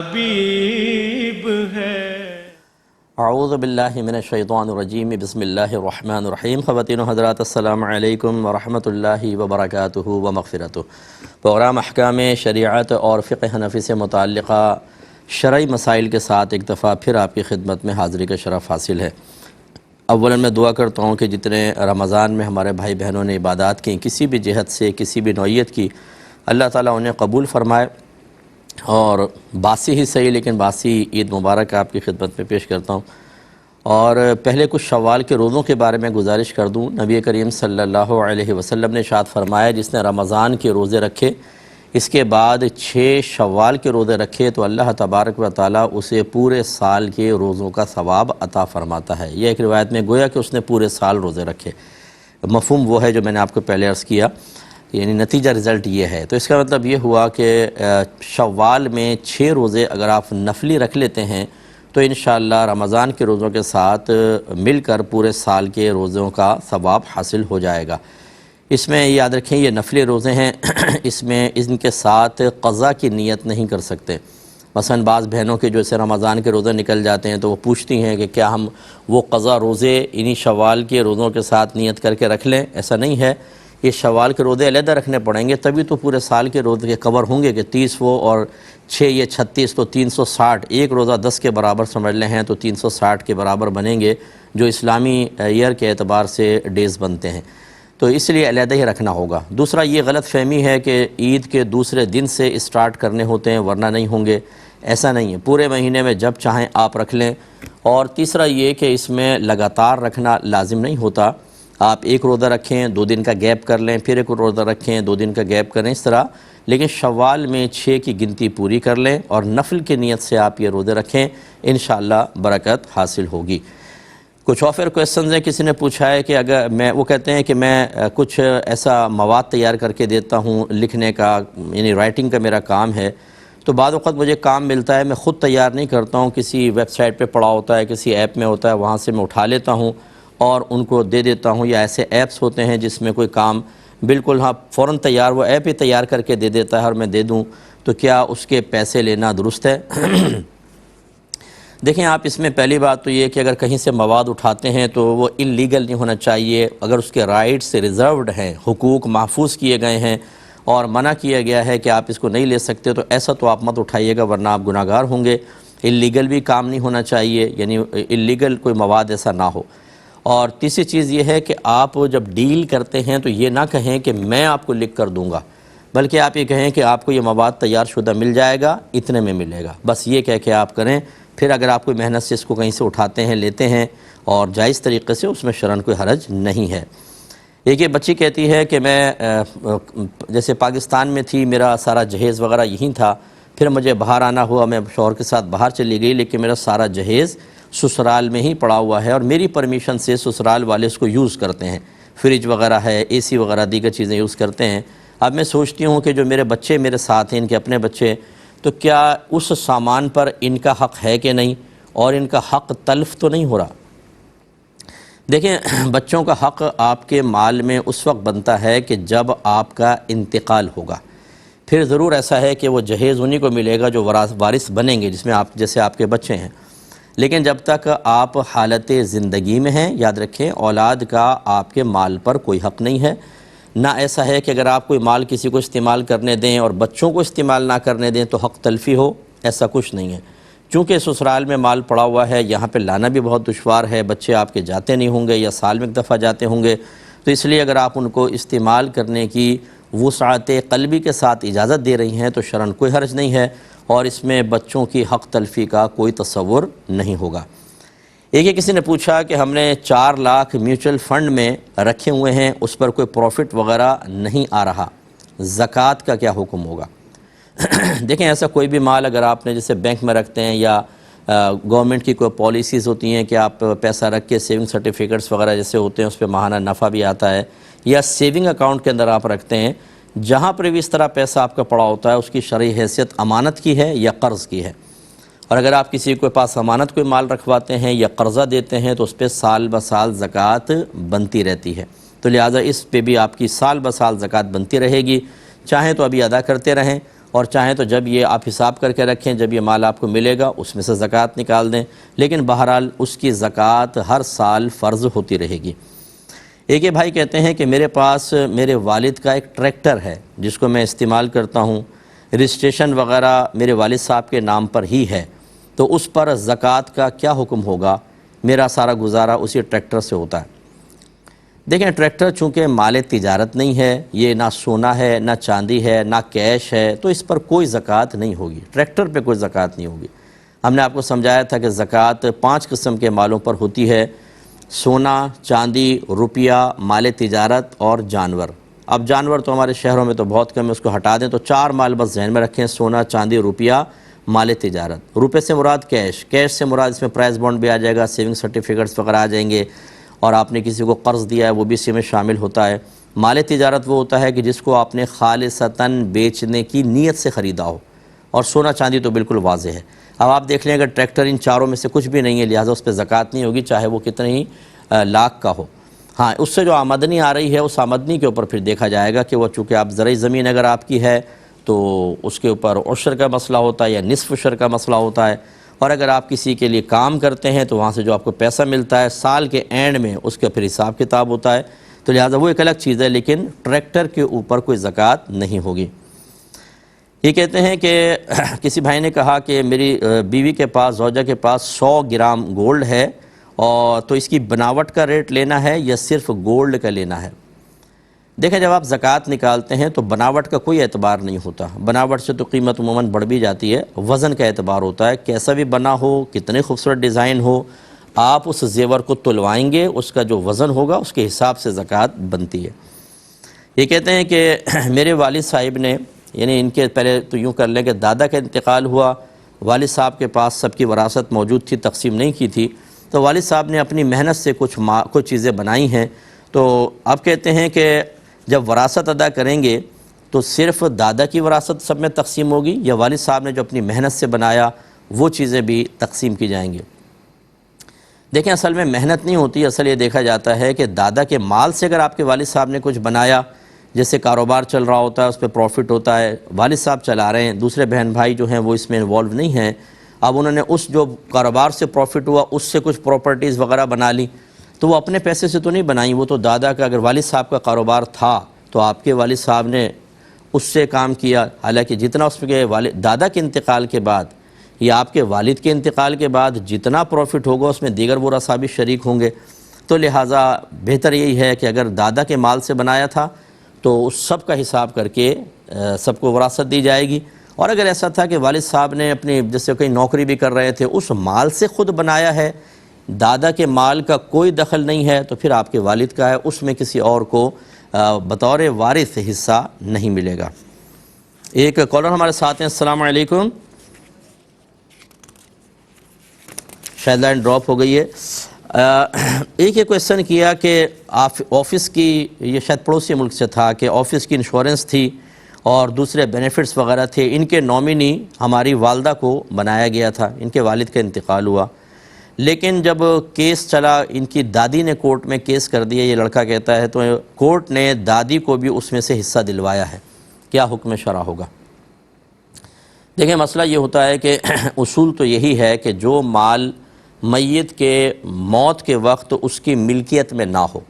حبیب ہے۔ اعوذ باللہ من الشیطان الرجیم، بسم اللہ الرحمن الرحیم۔ خواتین و حضرات، السلام علیکم ورحمۃ اللہ وبرکاتہ و مغفرتہ۔ پروگرام احکام شریعت اور فقہ حنفی سے متعلقہ شرعی مسائل کے ساتھ ایک دفعہ پھر آپ کی خدمت میں حاضری کا شرف حاصل ہے۔ اولاً میں دعا کرتا ہوں کہ جتنے رمضان میں ہمارے بھائی بہنوں نے عبادات کی، کسی بھی جہت سے، کسی بھی نوعیت کی، اللہ تعالیٰ انہیں قبول فرمائے، اور باسی ہی صحیح لیکن باسی عید مبارک آپ کی خدمت میں پیش کرتا ہوں۔ اور پہلے کچھ شوال کے روزوں کے بارے میں گزارش کر دوں۔ نبی کریم صلی اللہ علیہ وسلم نے ارشاد فرمایا، جس نے رمضان کے روزے رکھے، اس کے بعد 6 شوال کے روزے رکھے تو اللہ تبارک و تعالیٰ اسے پورے سال کے روزوں کا ثواب عطا فرماتا ہے۔ یہ ایک روایت میں گویا کہ اس نے پورے سال روزے رکھے۔ مفہوم وہ ہے جو میں نے آپ کو پہلے عرض کیا، یعنی نتیجہ رزلٹ یہ ہے۔ تو اس کا مطلب یہ ہوا کہ شوال میں 6 روزے اگر آپ نفلی رکھ لیتے ہیں تو انشاءاللہ رمضان کے روزوں کے ساتھ مل کر پورے سال کے روزوں کا ثواب حاصل ہو جائے گا۔ اس میں یاد رکھیں یہ نفلی روزے ہیں، اس میں ان کے ساتھ قضا کی نیت نہیں کر سکتے۔ مثلا بعض بہنوں کے جو اسے رمضان کے روزے نکل جاتے ہیں تو وہ پوچھتی ہیں کہ کیا ہم وہ قضا روزے انہی شوال کے روزوں کے ساتھ نیت کر کے رکھ لیں؟ ایسا نہیں ہے، یہ شوال کے روزے علیحدہ رکھنے پڑیں گے، تبھی تو پورے سال کے روزے کے کور ہوں گے کہ 30 وہ اور 6 یہ 36 تو 360، ایک روزہ 10 کے برابر سمجھ لیں ہیں تو 360 کے برابر بنیں گے جو اسلامی ایئر کے اعتبار سے ڈیز بنتے ہیں، تو اس لیے علیحدہ ہی رکھنا ہوگا۔ دوسرا یہ غلط فہمی ہے کہ عید کے دوسرے دن سے اسٹارٹ کرنے ہوتے ہیں ورنہ نہیں ہوں گے، ایسا نہیں ہے، پورے مہینے میں جب چاہیں آپ رکھ لیں۔ اور تیسرا یہ کہ اس میں لگاتار رکھنا لازم نہیں ہوتا، آپ ایک روزہ رکھیں 2 دن کا گیپ کر لیں، پھر ایک روزہ رکھیں 2 دن کا گیپ کریں، اس طرح، لیکن شوال میں 6 کی گنتی پوری کر لیں اور نفل کی نیت سے آپ یہ روزے رکھیں، انشاءاللہ برکت حاصل ہوگی۔ کچھ اور پھر کویسچنز ہیں، کسی نے پوچھا ہے کہ اگر وہ کہتے ہیں کہ میں کچھ ایسا مواد تیار کر کے دیتا ہوں لکھنے کا، یعنی رائٹنگ کا میرا کام ہے، تو بعض اوقات مجھے کام ملتا ہے میں خود تیار نہیں کرتا ہوں، کسی ویب سائٹ پہ پڑا ہوتا ہے، کسی ایپ میں ہوتا ہے، وہاں سے میں اٹھا لیتا ہوں اور ان کو دے دیتا ہوں، یا ایسے ایپس ہوتے ہیں جس میں کوئی کام بالکل فوراً تیار، وہ ایپ ہی تیار کر کے دے دیتا ہے اور میں دے دوں، تو کیا اس کے پیسے لینا درست ہے؟ دیکھیں آپ، اس میں پہلی بات تو یہ کہ اگر کہیں سے مواد اٹھاتے ہیں تو وہ انلیگل نہیں ہونا چاہیے، اگر اس کے رائٹس ریزروڈ ہیں، حقوق محفوظ کیے گئے ہیں اور منع کیا گیا ہے کہ آپ اس کو نہیں لے سکتے، تو ایسا تو آپ مت اٹھائیے گا ورنہ آپ گناہ گار ہوں گے۔ انلیگل بھی کام نہیں ہونا چاہیے، یعنی انلیگل کوئی مواد ایسا نہ ہو۔ اور تیسری چیز یہ ہے کہ آپ جب ڈیل کرتے ہیں تو یہ نہ کہیں کہ میں آپ کو لکھ کر دوں گا، بلکہ آپ یہ کہیں کہ آپ کو یہ مواد تیار شدہ مل جائے گا، اتنے میں ملے گا، بس یہ کہہ کے آپ کریں۔ پھر اگر آپ کوئی محنت سے اس کو کہیں سے اٹھاتے ہیں، لیتے ہیں اور جائز طریقے سے، اس میں شرعاً کوئی حرج نہیں ہے۔ ایک یہ بچی کہتی ہے کہ میں جیسے پاکستان میں تھی، میرا سارا جہیز وغیرہ یہیں تھا، پھر مجھے باہر آنا ہوا، میں شوہر کے ساتھ باہر چلی گئی، لیکن میرا سارا جہیز سسرال میں ہی پڑا ہوا ہے اور میری پرمیشن سے سسرال والے اس کو یوز کرتے ہیں، فریج وغیرہ ہے، اے سی وغیرہ دیگر چیزیں یوز کرتے ہیں۔ اب میں سوچتی ہوں کہ جو میرے بچے میرے ساتھ ہیں، ان کے اپنے بچے، تو کیا اس سامان پر ان کا حق ہے کہ نہیں، اور ان کا حق تلف تو نہیں ہو رہا؟ دیکھیں، بچوں کا حق آپ کے مال میں اس وقت بنتا ہے کہ جب آپ کا انتقال ہوگا، پھر ضرور ایسا ہے کہ وہ جہیز انہی کو ملے گا جو وارث بنیں گے، جس میں آپ جیسے آپ کے بچے ہیں، لیکن جب تک آپ حالت زندگی میں ہیں، یاد رکھیں اولاد کا آپ کے مال پر کوئی حق نہیں ہے۔ نہ ایسا ہے کہ اگر آپ کوئی مال کسی کو استعمال کرنے دیں اور بچوں کو استعمال نہ کرنے دیں تو حق تلفی ہو، ایسا کچھ نہیں ہے۔ چونکہ سسرال میں مال پڑا ہوا ہے، یہاں پہ لانا بھی بہت دشوار ہے، بچے آپ کے جاتے نہیں ہوں گے یا سال میں ایک دفعہ جاتے ہوں گے، تو اس لیے اگر آپ ان کو استعمال کرنے کی وسعت قلبی کے ساتھ اجازت دے رہی ہیں تو شرعاً کوئی حرج نہیں ہے، اور اس میں بچوں کی حق تلفی کا کوئی تصور نہیں ہوگا۔ ایک یہ کسی نے پوچھا کہ ہم نے 4 لاکھ میوچل فنڈ میں رکھے ہوئے ہیں، اس پر کوئی پروفٹ وغیرہ نہیں آ رہا، زکوٰۃ کا کیا حکم ہوگا؟ دیکھیں، ایسا کوئی بھی مال اگر آپ نے جیسے بینک میں رکھتے ہیں یا گورنمنٹ کی کوئی پالیسیز ہوتی ہیں کہ آپ پیسہ رکھ کے سیونگ سرٹیفکیٹس وغیرہ جیسے ہوتے ہیں اس پہ ماہانہ نفع بھی آتا ہے، یا سیونگ اکاؤنٹ کے اندر آپ رکھتے ہیں، جہاں پر بھی اس طرح پیسہ آپ کا پڑا ہوتا ہے اس کی شرعی حیثیت امانت کی ہے یا قرض کی ہے، اور اگر آپ کسی کے پاس امانت کوئی مال رکھواتے ہیں یا قرضہ دیتے ہیں تو اس پہ سال بہ سال زکوٰۃ بنتی رہتی ہے، تو لہٰذا اس پہ بھی آپ کی سال بہ سال زکوٰۃ بنتی رہے گی، چاہیں تو ابھی ادا کرتے رہیں اور چاہیں تو جب یہ آپ حساب کر کے رکھیں، جب یہ مال آپ کو ملے گا اس میں سے زکوٰۃ نکال دیں، لیکن بہرحال اس کی زکوٰۃ ہر سال فرض ہوتی رہے گی۔ ایک یہ بھائی کہتے ہیں کہ میرے پاس میرے والد کا ایک ٹریکٹر ہے جس کو میں استعمال کرتا ہوں، رجسٹریشن وغیرہ میرے والد صاحب کے نام پر ہی ہے، تو اس پر زکوٰۃ کا کیا حکم ہوگا؟ میرا سارا گزارا اسی ٹریکٹر سے ہوتا ہے۔ دیکھیں، ٹریکٹر چونکہ مال تجارت نہیں ہے، یہ نہ سونا ہے، نہ چاندی ہے، نہ کیش ہے، تو اس پر کوئی زکوٰۃ نہیں ہوگی، ٹریکٹر پہ کوئی زکوٰۃ نہیں ہوگی۔ ہم نے آپ کو سمجھایا تھا کہ زکوٰۃ 5 قسم کے مالوں پر ہوتی ہے: سونا، چاندی، روپیہ، مال تجارت اور جانور۔ اب جانور تو ہمارے شہروں میں تو بہت کم ہے، اس کو ہٹا دیں تو 4 مال بس ذہن میں رکھیں: سونا، چاندی، روپیہ، مال تجارت۔ روپے سے مراد کیش، کیش سے مراد اس میں پرائز بانڈ بھی آ جائے گا، سیونگ سرٹیفکیٹس وغیرہ آ جائیں گے، اور آپ نے کسی کو قرض دیا ہے وہ بھی اسی میں شامل ہوتا ہے۔ مال تجارت وہ ہوتا ہے کہ جس کو آپ نے خالصتاً بیچنے کی نیت سے خریدا ہو، اور سونا چاندی تو بالکل واضح ہے۔ اب آپ دیکھ لیں اگر ٹریکٹر ان چاروں میں سے کچھ بھی نہیں ہے، لہٰذا اس پہ زکوٰۃ نہیں ہوگی، چاہے وہ کتنے ہی لاکھ کا ہو۔ ہاں، اس سے جو آمدنی آ رہی ہے اس آمدنی کے اوپر پھر دیکھا جائے گا کہ وہ چونکہ آپ زرعی زمین اگر آپ کی ہے تو اس کے اوپر عشر کا مسئلہ ہوتا ہے یا نصف عشر کا مسئلہ ہوتا ہے، اور اگر آپ کسی کے لیے کام کرتے ہیں تو وہاں سے جو آپ کو پیسہ ملتا ہے سال کے اینڈ میں اس کا پھر حساب کتاب ہوتا ہے، تو لہٰذا وہ ایک الگ چیز ہے، لیکن ٹریکٹر کے اوپر کوئی زکوٰۃ نہیں ہوگی۔ یہ کہتے ہیں کہ کسی بھائی نے کہا کہ میری بیوی کے پاس، زوجہ کے پاس 100 گرام گولڈ ہے، اور تو اس کی بناوٹ کا ریٹ لینا ہے یا صرف گولڈ کا لینا ہے؟ دیکھیں، جب آپ زکوٰۃ نکالتے ہیں تو بناوٹ کا کوئی اعتبار نہیں ہوتا، بناوٹ سے تو قیمت عموماً بڑھ بھی جاتی ہے، وزن کا اعتبار ہوتا ہے، کیسا بھی بنا ہو، کتنے خوبصورت ڈیزائن ہو، آپ اس زیور کو تلوائیں گے، اس کا جو وزن ہوگا اس کے حساب سے زکوٰۃ بنتی ہے۔ یہ کہتے ہیں کہ میرے والد صاحب نے، یعنی ان کے پہلے تو یوں کر لیں کہ دادا کا انتقال ہوا، والد صاحب کے پاس سب کی وراثت موجود تھی، تقسیم نہیں کی تھی، تو والد صاحب نے اپنی محنت سے کچھ چیزیں بنائی ہیں، تو اب کہتے ہیں کہ جب وراثت ادا کریں گے تو صرف دادا کی وراثت سب میں تقسیم ہوگی، یا والد صاحب نے جو اپنی محنت سے بنایا وہ چیزیں بھی تقسیم کی جائیں گی؟ دیکھیں، اصل میں محنت نہیں ہوتی، اصل یہ دیکھا جاتا ہے کہ دادا کے مال سے اگر آپ کے والد صاحب نے کچھ بنایا، جیسے کاروبار چل رہا ہوتا ہے، اس پہ پروفٹ ہوتا ہے، والد صاحب چلا رہے ہیں، دوسرے بہن بھائی جو ہیں وہ اس میں انوالو نہیں ہیں، اب انہوں نے اس جو کاروبار سے پروفٹ ہوا اس سے کچھ پراپرٹیز وغیرہ بنا لی، تو وہ اپنے پیسے سے تو نہیں بنائیں، وہ تو دادا کا، اگر والد صاحب کا کاروبار تھا تو آپ کے والد صاحب نے اس سے کام کیا، حالانکہ جتنا اس کے دادا کے انتقال کے بعد یا آپ کے والد کے انتقال کے بعد جتنا پروفٹ ہوگا اس میں دیگر ورثاء بھی شریک ہوں گے، تو لہٰذا بہتر یہی ہے کہ اگر دادا کے مال سے بنایا تھا تو اس سب کا حساب کر کے سب کو وراثت دی جائے گی، اور اگر ایسا تھا کہ والد صاحب نے اپنی جیسے کہیں نوکری بھی کر رہے تھے اس مال سے خود بنایا ہے، دادا کے مال کا کوئی دخل نہیں ہے، تو پھر آپ کے والد کا ہے، اس میں کسی اور کو بطور وارث حصہ نہیں ملے گا۔ ایک کالر ہمارے ساتھ ہیں، السلام علیکم، شاید لائن ڈراپ ہو گئی ہے۔ ایک یہ کویسچن کیا کہ آفس کی، یہ شاید پڑوسی ملک سے تھا، کہ آفس کی انشورنس تھی اور دوسرے بینیفٹس وغیرہ تھے، ان کے نامنی ہماری والدہ کو بنایا گیا تھا، ان کے والد کا انتقال ہوا، لیکن جب کیس چلا ان کی دادی نے کورٹ میں کیس کر دیا، یہ لڑکا کہتا ہے، تو کورٹ نے دادی کو بھی اس میں سے حصہ دلوایا ہے، کیا حکم شرع ہوگا؟ دیکھیں، مسئلہ یہ ہوتا ہے کہ اصول تو یہی ہے کہ جو مال میت کے موت کے وقت اس کی ملکیت میں نہ ہو،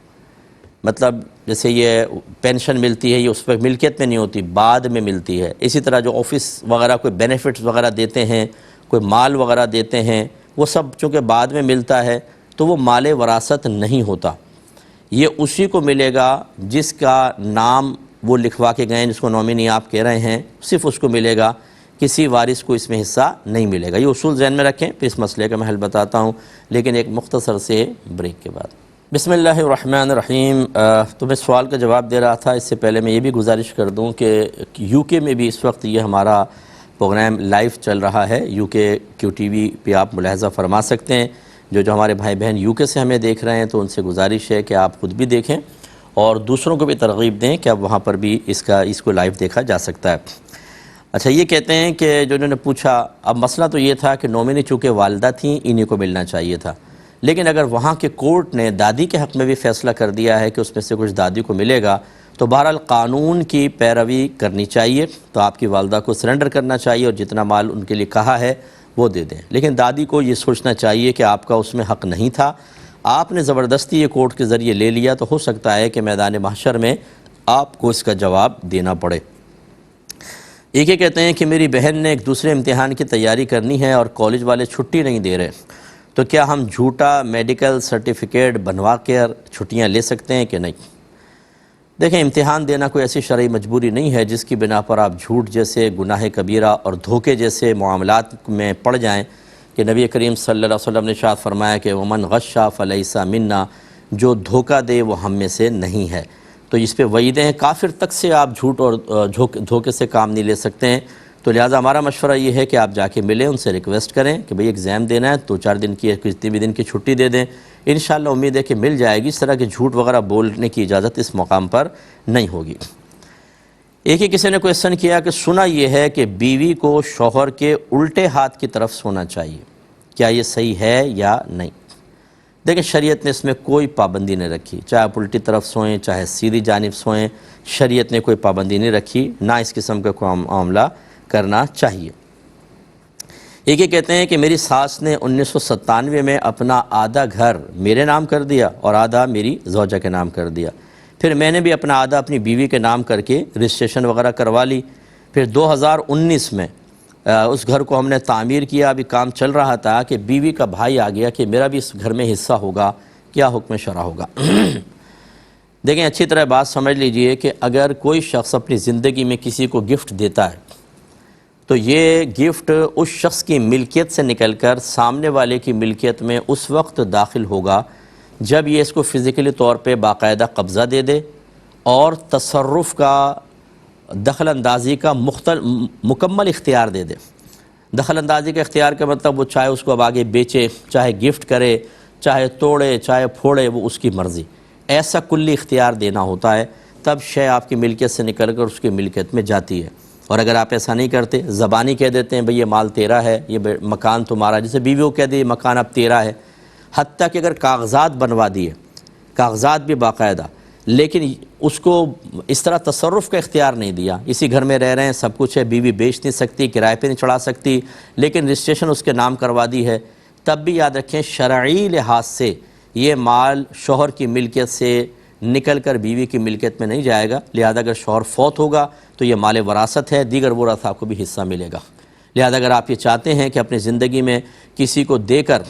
مطلب جیسے یہ پینشن ملتی ہے، یہ اس وقت ملکیت میں نہیں ہوتی، بعد میں ملتی ہے، اسی طرح جو آفس وغیرہ کوئی بینیفٹس وغیرہ دیتے ہیں، کوئی مال وغیرہ دیتے ہیں، وہ سب چونکہ بعد میں ملتا ہے تو وہ مال وراثت نہیں ہوتا، یہ اسی کو ملے گا جس کا نام وہ لکھوا کے گئے، جس کو نامنی آپ کہہ رہے ہیں، صرف اس کو ملے گا، کسی وارث کو اس میں حصہ نہیں ملے گا۔ یہ اصول ذہن میں رکھیں، پھر اس مسئلے کا میں حل بتاتا ہوں، لیکن ایک مختصر سے بریک کے بعد۔ بسم اللہ الرحمن الرحیم۔ تو میں سوال کا جواب دے رہا تھا، اس سے پہلے میں یہ بھی گزارش کر دوں کہ یو کے میں بھی اس وقت یہ ہمارا پروگرام لائیو چل رہا ہے، یو کے کیو ٹی وی پہ آپ ملاحظہ فرما سکتے ہیں، جو ہمارے بھائی بہن یو کے سے ہمیں دیکھ رہے ہیں تو ان سے گزارش ہے کہ آپ خود بھی دیکھیں اور دوسروں کو بھی ترغیب دیں کہ اب وہاں پر بھی اس کو لائیو دیکھا جا سکتا ہے۔ اچھا، یہ کہتے ہیں کہ جو انہوں نے پوچھا، اب مسئلہ تو یہ تھا کہ نومنی چونکہ والدہ تھیں، انہی کو ملنا چاہیے تھا، لیکن اگر وہاں کے کورٹ نے دادی کے حق میں بھی فیصلہ کر دیا ہے کہ اس میں سے کچھ دادی کو ملے گا، تو بہرحال قانون کی پیروی کرنی چاہیے، تو آپ کی والدہ کو سرنڈر کرنا چاہیے اور جتنا مال ان کے لیے کہا ہے وہ دے دیں۔ لیکن دادی کو یہ سوچنا چاہیے کہ آپ کا اس میں حق نہیں تھا، آپ نے زبردستی یہ کورٹ کے ذریعے لے لیا، تو ہو سکتا ہے کہ میدان محشر میں آپ کو اس کا جواب دینا پڑے۔ ایک یہ کہتے ہیں کہ میری بہن نے ایک دوسرے امتحان کی تیاری کرنی ہے اور کالج والے چھٹی نہیں دے رہے، تو کیا ہم جھوٹا میڈیکل سرٹیفکیٹ بنوا کر چھٹیاں لے سکتے ہیں کہ نہیں؟ دیکھیں، امتحان دینا کوئی ایسی شرعی مجبوری نہیں ہے جس کی بنا پر آپ جھوٹ جیسے گناہ کبیرہ اور دھوکے جیسے معاملات میں پڑ جائیں، کہ نبی کریم صلی اللہ علیہ وسلم نے ارشاد فرمایا کہ ومن غش فلیس منا، جو دھوکہ دے وہ ہم میں سے نہیں ہے۔ تو اس پہ وعیدیں ہیں، کافر تک سے آپ جھوٹ اور دھوکے سے کام نہیں لے سکتے ہیں۔ تو لہٰذا ہمارا مشورہ یہ ہے کہ آپ جا کے ملیں، ان سے ریکویسٹ کریں کہ بھئی ایگزام دینا ہے، 2-4 دن کی کتنی بھی دن کی چھٹی دے دیں، انشاءاللہ امید ہے کہ مل جائے گی۔ اس طرح کے جھوٹ وغیرہ بولنے کی اجازت اس مقام پر نہیں ہوگی۔ ایک ہی کسی نے کویسچن کیا کہ سنا یہ ہے کہ بیوی کو شوہر کے الٹے ہاتھ کی طرف سونا چاہیے، کیا یہ صحیح ہے یا نہیں؟ دیکھیں، شریعت نے اس میں کوئی پابندی نہیں رکھی، چاہے آپ الٹی طرف سوئیں چاہے سیدھی جانب سوئیں، شریعت نے کوئی پابندی نہیں رکھی، نہ اس قسم کا کوئی معاملہ کرنا چاہیے۔ ایک یہ کہتے ہیں کہ میری ساس نے 1997 میں اپنا آدھا گھر میرے نام کر دیا اور آدھا میری زوجہ کے نام کر دیا، پھر میں نے بھی اپنا آدھا اپنی بیوی کے نام کر کے رجسٹریشن وغیرہ کروا لی، پھر 2019 میں اس گھر کو ہم نے تعمیر کیا، ابھی کام چل رہا تھا کہ بیوی کا بھائی آ گیا کہ میرا بھی اس گھر میں حصہ ہوگا، کیا حکم شرع ہوگا؟ دیکھیں، اچھی طرح بات سمجھ لیجئے کہ اگر کوئی شخص اپنی زندگی میں کسی کو گفٹ دیتا ہے تو یہ گفٹ اس شخص کی ملکیت سے نکل کر سامنے والے کی ملکیت میں اس وقت داخل ہوگا جب یہ اس کو فزیکلی طور پہ باقاعدہ قبضہ دے دے اور تصرف کا، دخل اندازی کا مکمل اختیار دے دے۔ دخل اندازی کا اختیار کا مطلب وہ چاہے اس کو اب آگے بیچے، چاہے گفٹ کرے، چاہے توڑے، چاہے پھوڑے، وہ اس کی مرضی، ایسا کلی اختیار دینا ہوتا ہے، تب شے آپ کی ملکیت سے نکل کر اس کی ملکیت میں جاتی ہے۔ اور اگر آپ ایسا نہیں کرتے، زبانی کہہ دیتے ہیں بھئی یہ مال تیرا ہے، یہ مکان تمہارا، جیسے بیوی کو کہہ دے یہ مکان اب تیرا ہے، حتیٰ کہ اگر کاغذات بنوا دیے، کاغذات بھی باقاعدہ، لیکن اس کو اس طرح تصرف کا اختیار نہیں دیا، اسی گھر میں رہ رہے ہیں، سب کچھ ہے، بیوی بیچ نہیں سکتی، کرائے پہ نہیں چڑھا سکتی، لیکن رجسٹریشن اس کے نام کروا دی ہے، تب بھی یاد رکھیں شرعی لحاظ سے یہ مال شوہر کی ملکیت سے نکل کر بیوی کی ملکیت میں نہیں جائے گا، لہذا اگر شوہر فوت ہوگا تو یہ مال وراثت ہے، دیگر ورثاء کو بھی حصہ ملے گا۔ لہذا اگر آپ یہ چاہتے ہیں کہ اپنی زندگی میں کسی کو دے کر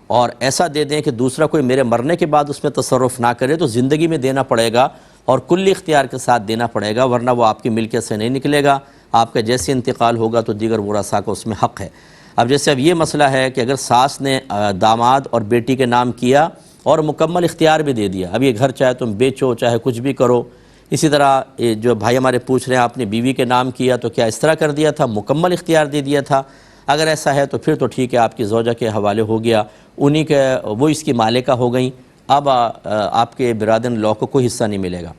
اور ایسا دے دیں کہ دوسرا کوئی میرے مرنے کے بعد اس میں تصرف نہ کرے، تو زندگی میں دینا پڑے گا اور کلی اختیار کے ساتھ دینا پڑے گا، ورنہ وہ آپ کی ملکیت سے نہیں نکلے گا، آپ کا جیسے انتقال ہوگا تو دیگر ورثاء کو اس میں حق ہے۔ اب جیسے اب یہ مسئلہ ہے کہ اگر ساس نے داماد اور بیٹی کے نام کیا اور مکمل اختیار بھی دے دیا، اب یہ گھر چاہے تم بیچو چاہے کچھ بھی کرو، اسی طرح جو بھائی ہمارے پوچھ رہے ہیں آپ نے بیوی کے نام کیا تو کیا اس طرح کر دیا تھا، مکمل اختیار دے دیا تھا؟ اگر ایسا ہے تو پھر تو ٹھیک ہے، آپ کی زوجہ کے حوالے ہو گیا، انہی کے، وہ اس کی مالکہ ہو گئیں، اب آپ کے برادر لو کو کوئی حصہ نہیں ملے گا۔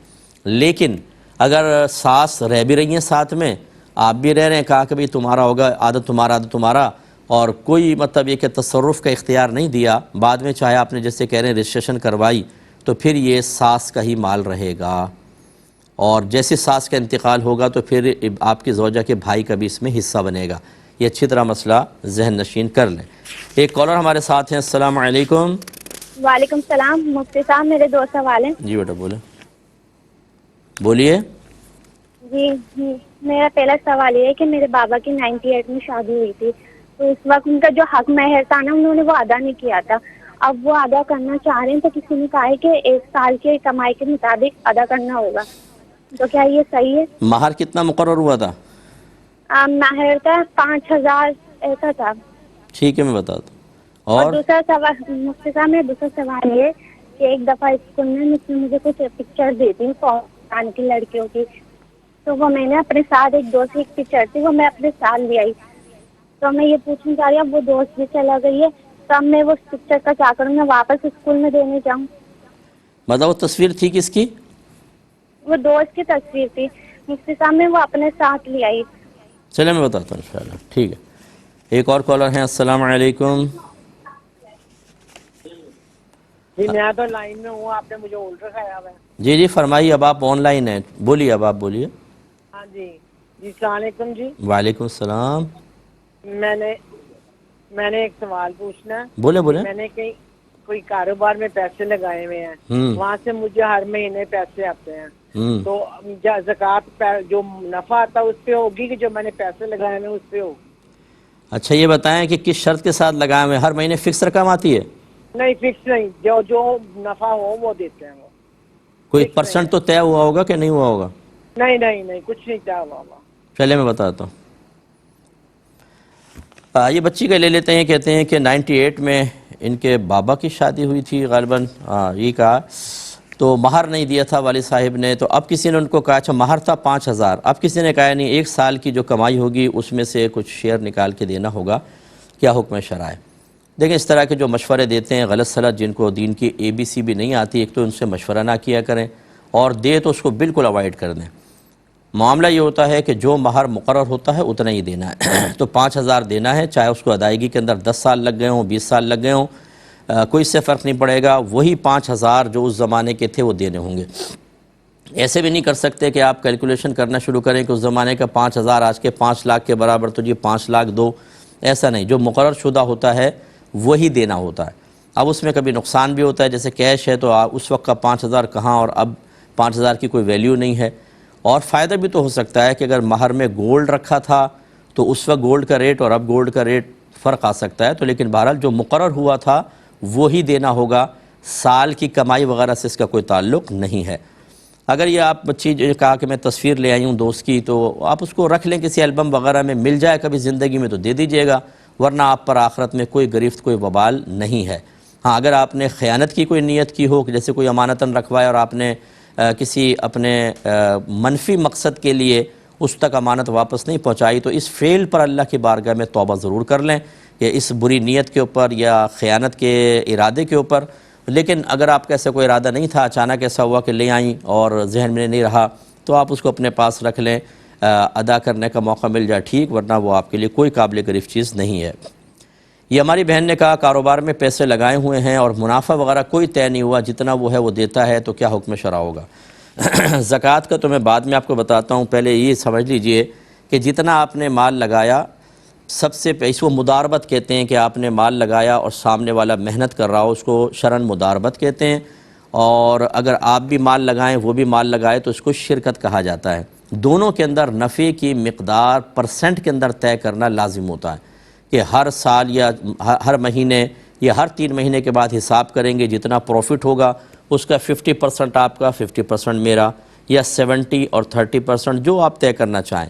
لیکن اگر ساس رہ بھی رہی ہیں ساتھ میں، آپ بھی رہ رہے ہیں، کہا کہ بھئی تمہارا ہوگا، عادت تمہارا عادت تمہارا، اور کوئی مطلب یہ کہ تصرف کا اختیار نہیں دیا، بعد میں چاہے آپ نے جیسے کہہ رہے ہیں رجسٹریشن کروائی، تو پھر یہ ساس کا ہی مال رہے گا، اور جیسے ساس کا انتقال ہوگا تو پھر آپ کی زوجہ کے بھائی کا بھی اس میں حصہ بنے گا۔ یہ اچھی طرح مسئلہ ذہن نشین کر لیں۔ ایک کالر ہمارے ساتھ ہیں، السلام علیکم۔ وعلیکم السلام مفتی صاحب، میرے 2 سوال ہیں۔ جی بیٹا بولیں، بولیے۔ جی میرا پہلا سوال یہ ہے کہ میرے بابا کی 98 میں شادی ہوئی تھی، تو اس وقت ان کا جو حق مہر تھا نا، انہوں نے وہ ادا نہیں کیا تھا، اب وہ ادا کرنا چاہ رہے ہیں، تو کسی نے کہا ہے کہ 1 سال کے کمائی کے مطابق ادا کرنا ہوگا، تو کیا یہ صحیح ہے؟ مہر کتنا مقرر ہوا تھا؟ مہر تھا 5000 ایسا تھا۔ ٹھیک ہے، میں بتاتا ہوں۔ اور اور دوسرا سوال مفتی صاحب، میرا دوسرا سوال یہ کہ ایک دفعہ اسکول میں مجھے کچھ پکچر دی تھی پاکستان کی لڑکیوں کی، تو وہ میں نے اپنے ساتھ، ایک دوست کی ایک پکچر تھی، وہ میں اپنے ساتھ لے آئی، تو میں یہ پوچھنا چاہ رہی ہوں، اب وہ دوست بھی چلا گئی ہے، تو اب میں وہ پکچر کا کیا کروں، میں واپس اسکول میں دینے جاؤں؟ مطلب وہ تصویر تھی کس کی؟ وہ دوست کی تصویر تھی مفتی صاحب، میں وہ اپنے ساتھ لے آئی۔ چلے میں بتاتا ہوں انشاءاللہ، ٹھیک ہے۔ ایک اور کالر ہیں، السلام علیکم۔ جی میں تو لائن میں ہوں, آپ نے مجھے الٹ رکھایا ہوا ہے. جی جی فرمائیے, اب آپ آن لائن ہیں, بولیے, اب آپ بولیے. ہاں جی جی السلام علیکم جی. وعلیکم السلام. میں نے ایک سوال پوچھنا ہے بولے کہ بولے. میں نے کوئی کاروبار میں پیسے لگائے ہوئے ہیں, ہوں وہاں سے مجھے ہر مہینے پیسے آتے ہیں, ہوں تو زکوٰۃ جو نفع آتا ہے اس پہ ہوگی کہ جو میں نے پیسے لگائے ہوئے ہیں اس پہ ہوگی؟ اچھا یہ بتائیں کہ کس شرط کے ساتھ لگائے ہوئے, ہر مہینے فکس رقم آتی ہے؟ نہیں فکس نہیں, جو نفع ہو وہ دیتے ہیں, وہ کوئی فکس نہیں پرسنٹ ہے. تو طے ہوا ہوگا کہ نہیں ہوا ہوگا؟ نہیں کچھ نہیں کیا ہوا. چلے میں بتاتا ہوں. یہ بچی کا لے لیتے ہیں, کہتے ہیں کہ 98 میں ان کے بابا کی شادی ہوئی تھی غالباً, یہ کہا تو مہر نہیں دیا تھا والد صاحب نے, تو اب کسی نے ان کو کہا اچھا مہر تھا 5000, اب کسی نے کہا نہیں 1 سال کی جو کمائی ہوگی اس میں سے کچھ شیئر نکال کے دینا ہوگا, کیا حکم شرع ہے؟ دیکھیں اس طرح کے جو مشورے دیتے ہیں غلط سلط, جن کو دین کی ABC بھی نہیں آتی, ایک تو ان سے مشورہ نہ کیا کریں, اور دے تو اس کو بالکل اوائڈ کر دیں. معاملہ یہ ہوتا ہے کہ جو مہر مقرر ہوتا ہے اتنا ہی دینا ہے. تو 5000 دینا ہے, چاہے اس کو ادائیگی کے اندر 10 سال لگ گئے ہوں, 20 سال لگ گئے ہوں, کوئی اس سے فرق نہیں پڑے گا, وہی 5000 جو اس زمانے کے تھے وہ دینے ہوں گے. ایسے بھی نہیں کر سکتے کہ آپ کیلکولیشن کرنا شروع کریں کہ اس زمانے کا 5000 آج کے 5 لاکھ کے برابر, تو جی 5 لاکھ دو, ایسا نہیں. جو مقرر شدہ ہوتا ہے وہی دینا ہوتا ہے. اب اس میں کبھی نقصان بھی ہوتا ہے, جیسے کیش ہے تو اس وقت کا 5000 کہاں, اور اب 5000 کی کوئی ویلیو نہیں ہے. اور فائدہ بھی تو ہو سکتا ہے کہ اگر مہر میں گولڈ رکھا تھا تو اس وقت گولڈ کا ریٹ اور اب گولڈ کا ریٹ فرق آ سکتا ہے, تو لیکن بہرحال جو مقرر ہوا تھا وہی دینا ہوگا, سال کی کمائی وغیرہ سے اس کا کوئی تعلق نہیں ہے. اگر یہ آپ بچی جو کہا کہ میں تصویر لے آئی ہوں دوست کی, تو آپ اس کو رکھ لیں کسی البم وغیرہ میں, مل جائے کبھی زندگی میں تو دے دیجئے گا, ورنہ آپ پر آخرت میں کوئی گرفت کوئی وبال نہیں ہے. ہاں اگر آپ نے خیانت کی کوئی نیت کی ہو, کہ جیسے کوئی امانتاً رکھوائے اور آپ نے کسی اپنے منفی مقصد کے لیے اس تک امانت واپس نہیں پہنچائی, تو اس فعل پر اللہ کی بارگاہ میں توبہ ضرور کر لیں کہ اس بری نیت کے اوپر یا خیانت کے ارادے کے اوپر. لیکن اگر آپ کا ایسا کوئی ارادہ نہیں تھا, اچانک ایسا ہوا کہ لے آئیں اور ذہن میں نہیں رہا, تو آپ اس کو اپنے پاس رکھ لیں, ادا کرنے کا موقع مل جائے ٹھیک, ورنہ وہ آپ کے لیے کوئی قابل گرفت چیز نہیں ہے. یہ ہماری بہن نے کہا کاروبار میں پیسے لگائے ہوئے ہیں اور منافع وغیرہ کوئی طے نہیں ہوا, جتنا وہ ہے وہ دیتا ہے, تو کیا حکم شرع ہوگا؟ زکوٰۃ کا تو میں بعد میں آپ کو بتاتا ہوں, پہلے یہ سمجھ لیجئے کہ جتنا آپ نے مال لگایا, سب سے اس کو مداربت کہتے ہیں, کہ آپ نے مال لگایا اور سامنے والا محنت کر رہا ہو, اس کو شرعاً مداربت کہتے ہیں. اور اگر آپ بھی مال لگائیں وہ بھی مال لگائے تو اس کو شرکت کہا جاتا ہے. دونوں کے اندر نفع کی مقدار پرسنٹ کے اندر طے کرنا لازم ہوتا ہے, کہ ہر سال یا ہر مہینے یا ہر 3 مہینے کے بعد حساب کریں گے, جتنا پروفٹ ہوگا اس کا 50% آپ کا 50% میرا, یا 70 اور 30% جو آپ طے کرنا چاہیں.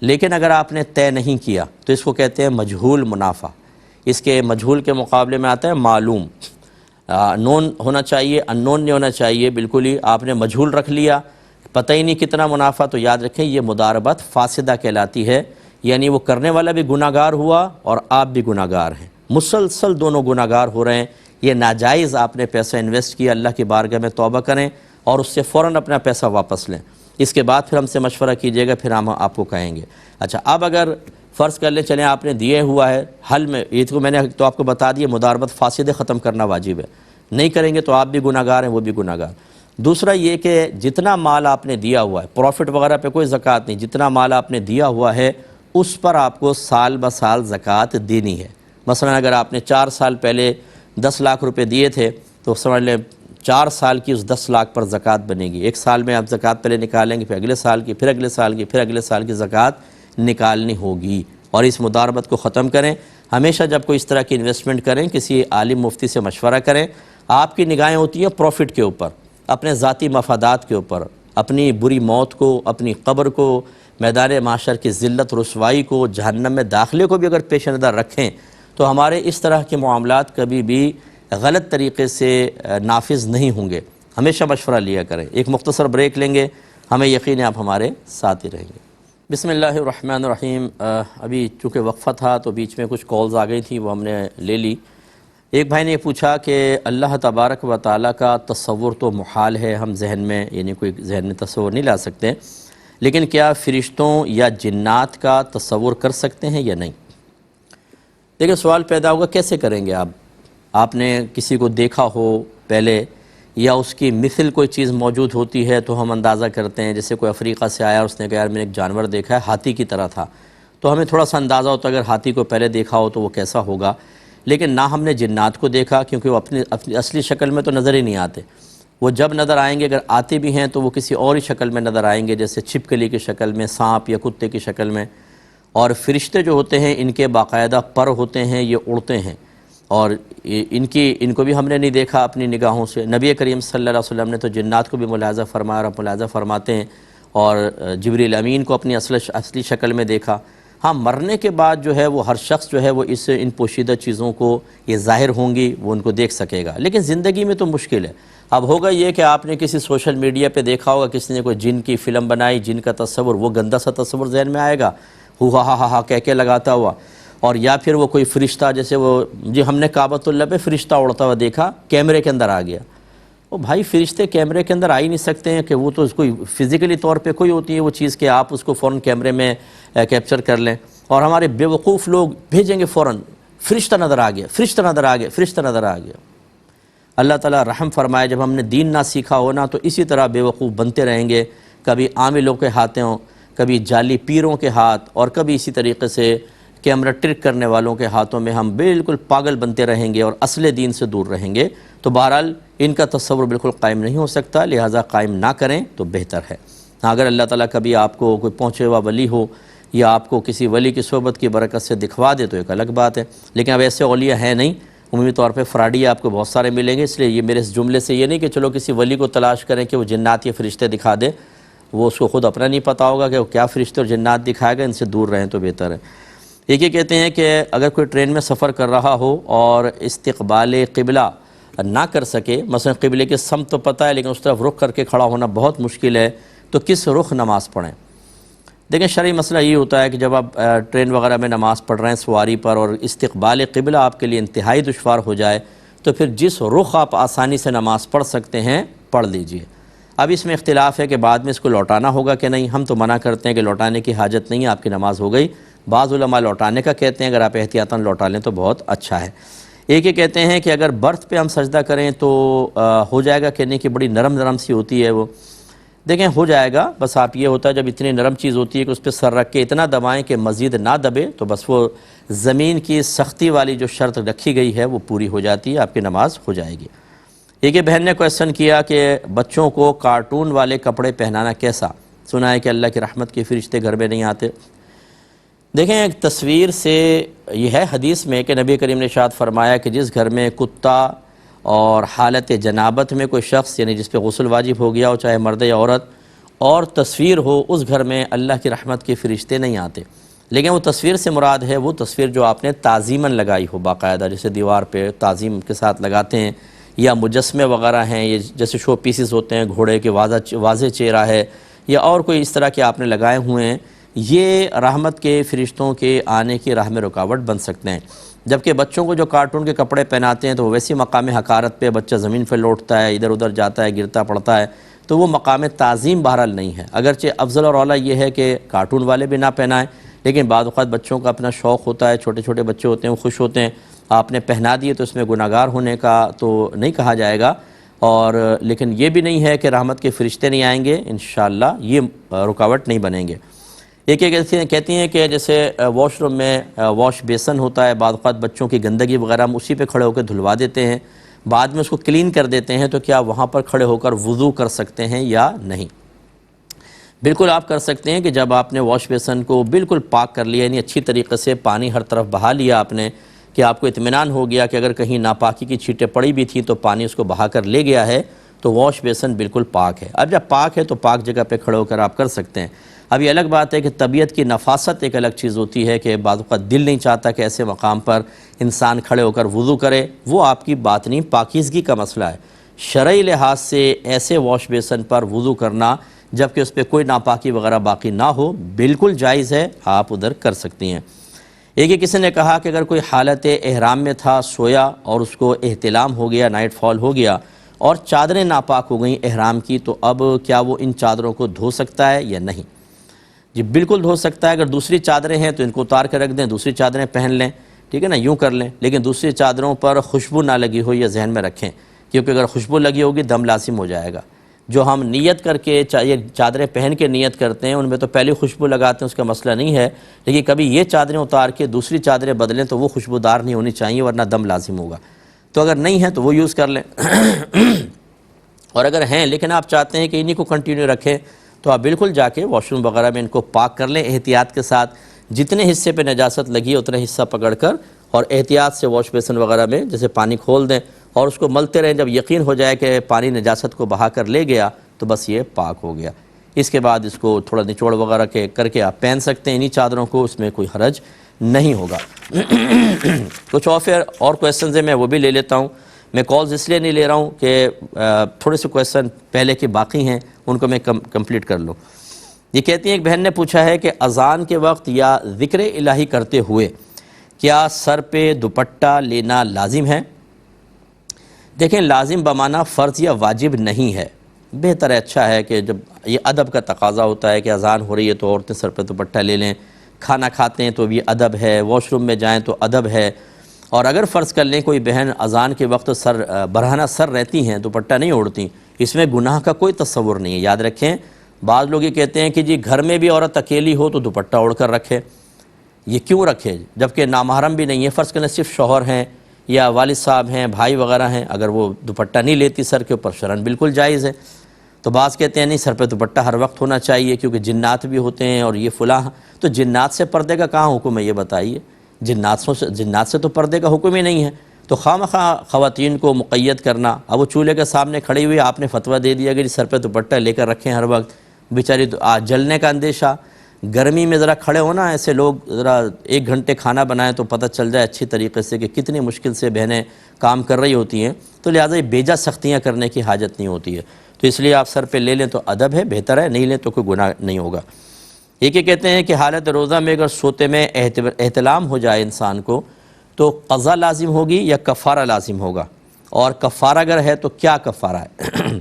لیکن اگر آپ نے طے نہیں کیا تو اس کو کہتے ہیں مجہول منافع. اس کے مجہول کے مقابلے میں آتا ہے معلوم. نون ہونا چاہیے, ان نون نہیں ہونا چاہیے بالکل ہی. آپ نے مجہول رکھ لیا, پتہ ہی نہیں کتنا منافع, تو یاد رکھیں یہ مداربت فاسدہ کہلاتی ہے. یعنی وہ کرنے والا بھی گناہ گار ہوا اور آپ بھی گناہ گار ہیں, مسلسل دونوں گناہ گار ہو رہے ہیں. یہ ناجائز آپ نے پیسہ انویسٹ کیا, اللہ کی بارگاہ میں توبہ کریں اور اس سے فوراً اپنا پیسہ واپس لیں. اس کے بعد پھر ہم سے مشورہ کیجیے گا, پھر ہم آپ کو کہیں گے. اچھا اب اگر فرض کر لیں چلیں آپ نے دیے ہوا ہے, حل میں یہ تو میں نے تو آپ کو بتا دیا مداربت فاسدے ختم کرنا واجب ہے, نہیں کریں گے تو آپ بھی گناہ گار ہیں وہ بھی گناہ گار. دوسرا یہ کہ جتنا مال آپ نے دیا ہوا ہے, پروفٹ وغیرہ پہ کوئی زکوٰۃ نہیں, جتنا مال آپ نے دیا ہوا ہے اس پر آپ کو سال بہ سال زکوٰۃ دینی ہے. مثلا اگر آپ نے 4 سال پہلے 10 لاکھ روپے دیے تھے, تو سمجھ لیں 4 سال کی اس 10 لاکھ پر زکوٰۃ بنے گی. ایک سال میں آپ زکوٰۃ پہلے نکالیں گے, پھر اگلے سال کی, پھر اگلے سال کی, پھر اگلے سال کی زکوٰۃ نکالنی ہوگی. اور اس مداربت کو ختم کریں. ہمیشہ جب کوئی اس طرح کی انویسٹمنٹ کریں کسی عالم مفتی سے مشورہ کریں. آپ کی نگاہیں ہوتی ہیں پروفٹ کے اوپر, اپنے ذاتی مفادات کے اوپر, اپنی بری موت کو, اپنی قبر کو, میدان معاشر کی ذلت رسوائی کو, جہنم میں داخلے کو بھی اگر پیش نظر رکھیں تو ہمارے اس طرح کے معاملات کبھی بھی غلط طریقے سے نافذ نہیں ہوں گے. ہمیشہ مشورہ لیا کریں. ایک مختصر بریک لیں گے, ہمیں یقین ہے آپ ہمارے ساتھ ہی رہیں گے. بسم اللہ الرحمن الرحیم. ابھی چونکہ وقفہ تھا تو بیچ میں کچھ کالز آ گئی تھیں, وہ ہم نے لے لی. ایک بھائی نے یہ پوچھا کہ اللہ تبارک و تعالیٰ کا تصور تو محال ہے, ہم ذہن میں یعنی کوئی ذہن میں تصور نہیں لا سکتے, لیکن کیا فرشتوں یا جنات کا تصور کر سکتے ہیں یا نہیں؟ دیکھیں سوال پیدا ہوگا کیسے کریں گے آپ نے کسی کو دیکھا ہو, پہلے یا اس کی مثل کوئی چیز موجود ہوتی ہے تو ہم اندازہ کرتے ہیں. جیسے کوئی افریقہ سے آیا اور اس نے کہا یار میں نے ایک جانور دیکھا ہے ہاتھی کی طرح تھا, تو ہمیں تھوڑا سا اندازہ ہوتا ہے اگر ہاتھی کو پہلے دیکھا ہو تو وہ کیسا ہوگا. لیکن نہ ہم نے جنات کو دیکھا کیونکہ وہ اپنی اصلی شکل میں تو نظر ہی نہیں آتے. وہ جب نظر آئیں گے, اگر آتے بھی ہیں تو وہ کسی اور ہی شکل میں نظر آئیں گے, جیسے چھپکلی کی شکل میں, سانپ یا کتے کی شکل میں. اور فرشتے جو ہوتے ہیں ان کے باقاعدہ پر ہوتے ہیں, یہ اڑتے ہیں, اور ان کو بھی ہم نے نہیں دیکھا اپنی نگاہوں سے. نبی کریم صلی اللہ علیہ وسلم نے تو جنات کو بھی ملاحظہ فرمایا, اور ملاحظہ فرماتے ہیں, اور جبریل امین کو اپنی اصلی شکل میں دیکھا. ہاں, مرنے کے بعد جو ہے وہ ہر شخص جو ہے وہ ان پوشیدہ چیزوں کو یہ ظاہر ہوں گی, وہ ان کو دیکھ سکے گا. لیکن زندگی میں تو مشکل ہے. اب ہوگا یہ کہ آپ نے کسی سوشل میڈیا پہ دیکھا ہوگا کسی نے کوئی جن کی فلم بنائی, جن کا تصور, وہ گندا سا تصور ذہن میں آئے گا, ہو ہا ہا ہا کہہ کے لگاتا ہوا. اور یا پھر وہ کوئی فرشتہ, جیسے وہ جی ہم نے کعبۃ اللہ پہ فرشتہ اڑتا ہوا دیکھا, کیمرے کے اندر آ گیا. وہ بھائی فرشتے کیمرے کے اندر آ ہی نہیں سکتے ہیں, کہ وہ تو کوئی فزیکلی طور پہ کوئی ہوتی ہے وہ چیز کہ آپ اس کو فوراً کیمرے میں کیپچر کر لیں. اور ہمارے بیوقوف لوگ بھیجیں گے فوراً, فرشتہ نظر آ گیا, فرشتہ نظر آ گیا, فرشتہ نظر آ گیا. اللہ تعالیٰ رحم فرمائے, جب ہم نے دین نہ سیکھا ہونا تو اسی طرح بیوقوف بنتے رہیں گے. کبھی عاملوں کے ہاتھوں, کبھی جعلی پیروں کے ہاتھ, اور کبھی اسی طریقے سے کیمرہ ٹرک کرنے والوں کے ہاتھوں میں ہم بالکل پاگل بنتے رہیں گے اور اصل دین سے دور رہیں گے. تو بہرحال ان کا تصور بالکل قائم نہیں ہو سکتا, لہٰذا قائم نہ کریں تو بہتر ہے. اگر اللہ تعالیٰ کبھی آپ کو کوئی پہنچے ہوا ولی ہو, یا آپ کو کسی ولی کی صحبت کی برکت سے دکھوا دے تو ایک الگ بات ہے. لیکن اب ایسے اولیاء ہیں نہیں, عمومی طور پہ فراڈی آپ کو بہت سارے ملیں گے. اس لیے یہ میرے اس جملے سے یہ نہیں کہ چلو کسی ولی کو تلاش کریں کہ وہ جنات یا فرشتے دکھا دے, وہ اس کو خود اپنا نہیں پتہ ہوگا کہ وہ کیا فرشتے اور جنات دکھائے گا, ان سے دور رہیں تو بہتر ہے. ایک یہ کہتے ہیں کہ اگر کوئی ٹرین میں سفر کر رہا ہو اور استقبال قبلہ نہ کر سکے, مثلا قبلے کی سمت تو پتہ ہے لیکن اس طرف رخ کر کے کھڑا ہونا بہت مشکل ہے, تو کس رخ نماز پڑھیں؟ دیکھیں شرعی مسئلہ یہ ہوتا ہے کہ جب آپ ٹرین وغیرہ میں نماز پڑھ رہے ہیں سواری پر, اور استقبال قبلہ آپ کے لیے انتہائی دشوار ہو جائے, تو پھر جس رخ آپ آسانی سے نماز پڑھ سکتے ہیں پڑھ لیجئے. اب اس میں اختلاف ہے کہ بعد میں اس کو لوٹانا ہوگا کہ نہیں. ہم تو منع کرتے ہیں کہ لوٹانے کی حاجت نہیں ہے, آپ کی نماز ہو گئی. بعض علماء لوٹانے کا کہتے ہیں, اگر آپ احتیاطاً لوٹا لیں تو بہت اچھا ہے. ایک یہ کہتے ہیں کہ اگر برتھ پہ ہم سجدہ کریں تو ہو جائے گا کہ نہیں, کہ بڑی نرم نرم سی ہوتی ہے وہ. دیکھیں ہو جائے گا, بس آپ یہ ہوتا ہے جب اتنی نرم چیز ہوتی ہے کہ اس پہ سر رکھ کے اتنا دبائیں کہ مزید نہ دبے, تو بس وہ زمین کی سختی والی جو شرط رکھی گئی ہے وہ پوری ہو جاتی ہے, آپ کی نماز ہو جائے گی. ایک بہن نے کویسچن کیا کہ بچوں کو کارٹون والے کپڑے پہنانا کیسا؟ سنا ہے کہ اللہ کی رحمت کے فرشتے گھر میں نہیں آتے. دیکھیں ایک تصویر سے یہ ہے حدیث میں کہ نبی کریم نے ارشاد فرمایا کہ جس گھر میں کتا اور حالت جنابت میں کوئی شخص, یعنی جس پہ غسل واجب ہو گیا ہو, چاہے مرد یا عورت, اور تصویر ہو, اس گھر میں اللہ کی رحمت کے فرشتے نہیں آتے. لیکن وہ تصویر سے مراد ہے وہ تصویر جو آپ نے تعظیماً لگائی ہو باقاعدہ, جیسے دیوار پہ تعظیم کے ساتھ لگاتے ہیں, یا مجسمے وغیرہ ہیں, یہ جیسے شو پیسز ہوتے ہیں, گھوڑے کے واضح چہرہ ہے, یا اور کوئی اس طرح کے آپ نے لگائے ہوئے ہیں, یہ رحمت کے فرشتوں کے آنے کی راہ میں رکاوٹ بن سکتے ہیں. جبکہ بچوں کو جو کارٹون کے کپڑے پہناتے ہیں تو وہ ویسی مقام حقارت پہ بچہ زمین پہ لوٹتا ہے, ادھر ادھر جاتا ہے, گرتا پڑتا ہے, تو وہ مقام تعظیم بہرحال نہیں ہے. اگرچہ افضل اور اعلیٰ یہ ہے کہ کارٹون والے بھی نہ پہنائیں, لیکن بعض اوقات بچوں کا اپنا شوق ہوتا ہے, چھوٹے چھوٹے بچے ہوتے ہیں وہ خوش ہوتے ہیں, آپ نے پہنا دیے تو اس میں گناہگار ہونے کا تو نہیں کہا جائے گا. اور لیکن یہ بھی نہیں ہے کہ رحمت کے فرشتے نہیں آئیں گے, انشاءاللہ یہ رکاوٹ نہیں بنیں گے. ایک کہتی ہیں کہ جیسے واش روم میں واش بیسن ہوتا ہے, بعض اوقات بچوں کی گندگی وغیرہ ہم اسی پہ کھڑے ہو کے دھلوا دیتے ہیں, بعد میں اس کو کلین کر دیتے ہیں, تو کیا وہاں پر کھڑے ہو کر وضو کر سکتے ہیں یا نہیں؟ بالکل آپ کر سکتے ہیں کہ جب آپ نے واش بیسن کو بالکل پاک کر لیا, یعنی اچھی طریقے سے پانی ہر طرف بہا لیا آپ نے, کہ آپ کو اطمینان ہو گیا کہ اگر کہیں ناپاکی کی چھینٹیں پڑی بھی تھیں تو پانی اس کو بہا کر لے گیا ہے, تو واش بیسن بالکل پاک ہے. اب جب پاک ہے تو پاک جگہ پہ کھڑے ہو کر آپ کر سکتے ہیں. اب یہ الگ بات ہے کہ طبیعت کی نفاست ایک الگ چیز ہوتی ہے, کہ بعض اوقات دل نہیں چاہتا کہ ایسے مقام پر انسان کھڑے ہو کر وضو کرے, وہ آپ کی بات نہیں, پاکیزگی کا مسئلہ ہے. شرعی لحاظ سے ایسے واش بیسن پر وضو کرنا جبکہ اس پہ کوئی ناپاکی وغیرہ باقی نہ ہو بالکل جائز ہے, آپ ادھر کر سکتی ہیں. ایک کسی نے کہا کہ اگر کوئی حالت احرام میں تھا, سویا اور اس کو احتلام ہو گیا, نائٹ فال ہو گیا, اور چادریں ناپاک ہو گئیں احرام کی, تو اب کیا وہ ان چادروں کو دھو سکتا ہے یا نہیں؟ جی بالکل دھو سکتا ہے. اگر دوسری چادریں ہیں تو ان کو اتار کے رکھ دیں, دوسری چادریں پہن لیں, ٹھیک ہے نا, یوں کر لیں, لیکن دوسری چادروں پر خوشبو نہ لگی ہو یہ ذہن میں رکھیں, کیونکہ اگر خوشبو لگی ہوگی دم لازم ہو جائے گا۔ جو ہم نیت کر کے یہ چادریں پہن کے نیت کرتے ہیں ان میں تو پہلی خوشبو لگاتے ہیں، اس کا مسئلہ نہیں ہے، لیکن کبھی یہ چادریں اتار کے دوسری چادریں بدلیں تو وہ خوشبودار نہیں ہونی چاہیے ورنہ دم لازم ہوگا۔ تو اگر نہیں ہے تو وہ یوز کر لیں اور اگر ہیں لیکن آپ چاہتے ہیں کہ انہی کو کنٹینیو رکھیں تو آپ بالکل جا کے واش روم وغیرہ میں ان کو پاک کر لیں احتیاط کے ساتھ، جتنے حصے پہ نجاست لگی ہے اتنا حصہ پکڑ کر اور احتیاط سے واش بیسن وغیرہ میں جیسے پانی کھول دیں اور اس کو ملتے رہیں، جب یقین ہو جائے کہ پانی نجاست کو بہا کر لے گیا تو بس یہ پاک ہو گیا۔ اس کے بعد اس کو تھوڑا نچوڑ وغیرہ کر کے آپ پہن سکتے ہیں انہی چادروں کو، اس میں کوئی حرج نہیں ہوگا۔ کچھ اور کویسچنز ہیں میں وہ بھی لے لیتا ہوں۔ میں کالز اس لیے نہیں لے رہا ہوں کہ تھوڑے سے کویسچن پہلے کے باقی ہیں ان کو میں کمپلیٹ کر لوں۔ یہ کہتی ہیں ایک بہن نے پوچھا ہے کہ اذان کے وقت یا ذکر الہی کرتے ہوئے کیا سر پہ دوپٹہ لینا لازم ہے؟ دیکھیں لازم بمعنی فرض یا واجب نہیں ہے، بہتر ہے، اچھا ہے کہ جب یہ ادب کا تقاضا ہوتا ہے کہ اذان ہو رہی ہے تو عورتیں سر پہ دوپٹہ لے لیں، کھانا کھاتے ہیں تو بھی ادب ہے، واش روم میں جائیں تو ادب ہے، اور اگر فرض کر لیں کوئی بہن اذان کے وقت برہنہ سر رہتی ہیں دوپٹہ نہیں اوڑھتی، اس میں گناہ کا کوئی تصور نہیں ہے۔ یاد رکھیں بعض لوگ یہ کہتے ہیں کہ جی گھر میں بھی عورت اکیلی ہو تو دوپٹہ اوڑھ کر رکھے، یہ کیوں رکھے جبکہ نامحرم بھی نہیں ہے؟ فرض کریں صرف شوہر ہیں یا والد صاحب ہیں، بھائی وغیرہ ہیں، اگر وہ دوپٹہ نہیں لیتی سر کے اوپر شرعاً بالکل جائز ہے۔ تو بعض کہتے ہیں نہیں سر پہ دوپٹہ ہر وقت ہونا چاہیے کیونکہ جنات بھی ہوتے ہیں اور یہ فلاں، تو جنات سے پردے کا کہاں حکم ہے یہ بتائیے؟ جنات سے تو پردے کا حکم ہی نہیں ہے، تو خواہ خواتین کو مقید کرنا۔ اب وہ چولہے کے سامنے کھڑی ہوئی آپ نے فتویٰ دے دیا کہ سر پہ دوپٹہ لے کر رکھیں ہر وقت، بیچاری جلنے کا اندیشہ، گرمی میں ذرا کھڑے ہونا، ایسے لوگ ذرا 1 گھنٹے کھانا بنائیں تو پتہ چل جائے اچھی طریقے سے کہ کتنی مشکل سے بہنیں کام کر رہی ہوتی ہیں، تو لہٰذا یہ بیجا سختیاں کرنے کی حاجت نہیں ہوتی ہے، تو اس لیے آپ سر پہ لے لیں تو ادب ہے، بہتر ہے، نہیں لیں تو کوئی گناہ نہیں ہوگا۔ یہ کہتے ہیں کہ حالت روزہ میں اگر سوتے میں احتلام ہو جائے انسان کو تو قضا لازم ہوگی یا کفارہ لازم ہوگا، اور کفارہ اگر ہے تو کیا کفارہ ہے؟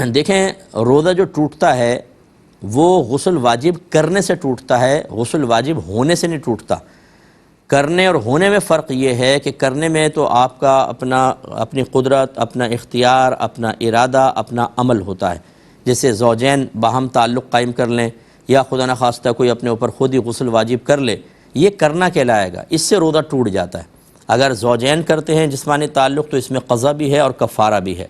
دیکھیں روزہ جو ٹوٹتا ہے وہ غسل واجب کرنے سے ٹوٹتا ہے، غسل واجب ہونے سے نہیں ٹوٹتا۔ کرنے اور ہونے میں فرق یہ ہے کہ کرنے میں تو آپ کا اپنی قدرت، اپنا اختیار، اپنا ارادہ، اپنا عمل ہوتا ہے، جیسے زوجین باہم تعلق قائم کر لیں یا خدا نخواستہ کوئی اپنے اوپر خود ہی غسل واجب کر لے، یہ کرنا کہلائے گا، اس سے روزہ ٹوٹ جاتا ہے۔ اگر زوجین کرتے ہیں جسمانی تعلق تو اس میں قضا بھی ہے اور کفارہ بھی ہے،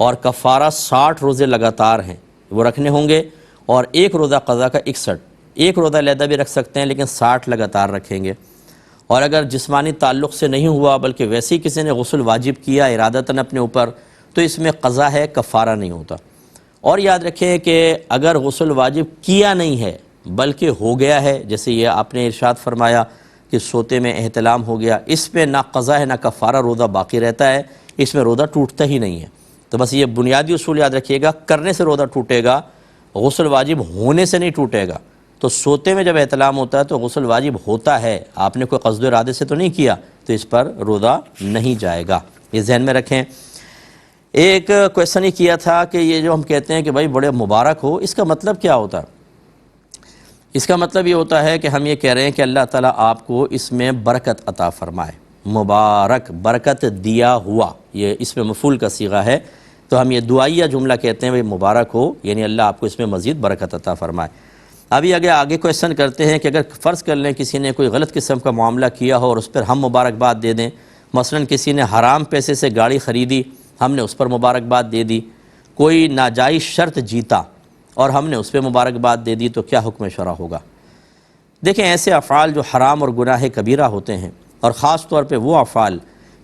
اور کفارہ 60 روزے لگاتار ہیں وہ رکھنے ہوں گے، اور ایک روزہ قضا کا 61، ایک روزہ علیحدہ بھی رکھ سکتے ہیں لیکن 60 لگاتار رکھیں گے۔ اور اگر جسمانی تعلق سے نہیں ہوا بلکہ ویسے ہی کسی نے غسل واجب کیا ارادتاً اپنے اوپر تو اس میں قضا ہے، کفارہ نہیں ہوتا۔ اور یاد رکھیں کہ اگر غسل واجب کیا نہیں ہے بلکہ ہو گیا ہے، جیسے یہ آپ نے ارشاد فرمایا کہ سوتے میں احتلام ہو گیا، اس پہ نہ قضا ہے نہ کفارہ، روزہ باقی رہتا ہے، اس میں روزہ ٹوٹتا ہی نہیں ہے۔ تو بس یہ بنیادی اصول یاد رکھیے گا، کرنے سے روزہ ٹوٹے گا، غسل واجب ہونے سے نہیں ٹوٹے گا۔ تو سوتے میں جب احتلام ہوتا ہے تو غسل واجب ہوتا ہے، آپ نے کوئی قصد و ارادے سے تو نہیں کیا، تو اس پر روزہ نہیں جائے گا، یہ ذہن میں رکھیں۔ ایک کویسچن ہی کیا تھا کہ یہ جو ہم کہتے ہیں کہ بھائی بڑے مبارک ہو، اس کا مطلب کیا ہوتا ہے؟ اس کا مطلب یہ ہوتا ہے کہ ہم یہ کہہ رہے ہیں کہ اللہ تعالیٰ آپ کو اس میں برکت عطا فرمائے، مبارک، برکت دیا ہوا، یہ اس میں مفعول کا صیغہ ہے، تو ہم یہ دعائیہ جملہ کہتے ہیں بھائی مبارک ہو، یعنی اللہ آپ کو اس میں مزید برکت عطا فرمائے۔ ابھی آگے کویسچن کرتے ہیں کہ اگر فرض کر لیں کسی نے کوئی غلط قسم کا معاملہ کیا ہو اور اس پر ہم مبارکباد دے دیں، مثلا کسی نے حرام پیسے سے گاڑی خریدی، ہم نے اس پر مبارکباد دے دی، کوئی ناجائز شرط جیتا اور ہم نے اس پہ مبارکباد دے دی، تو کیا حکم شرع ہوگا؟ دیکھیں ایسے افعال جو حرام اور گناہ کبیرہ ہوتے ہیں، اور خاص طور پہ وہ افعال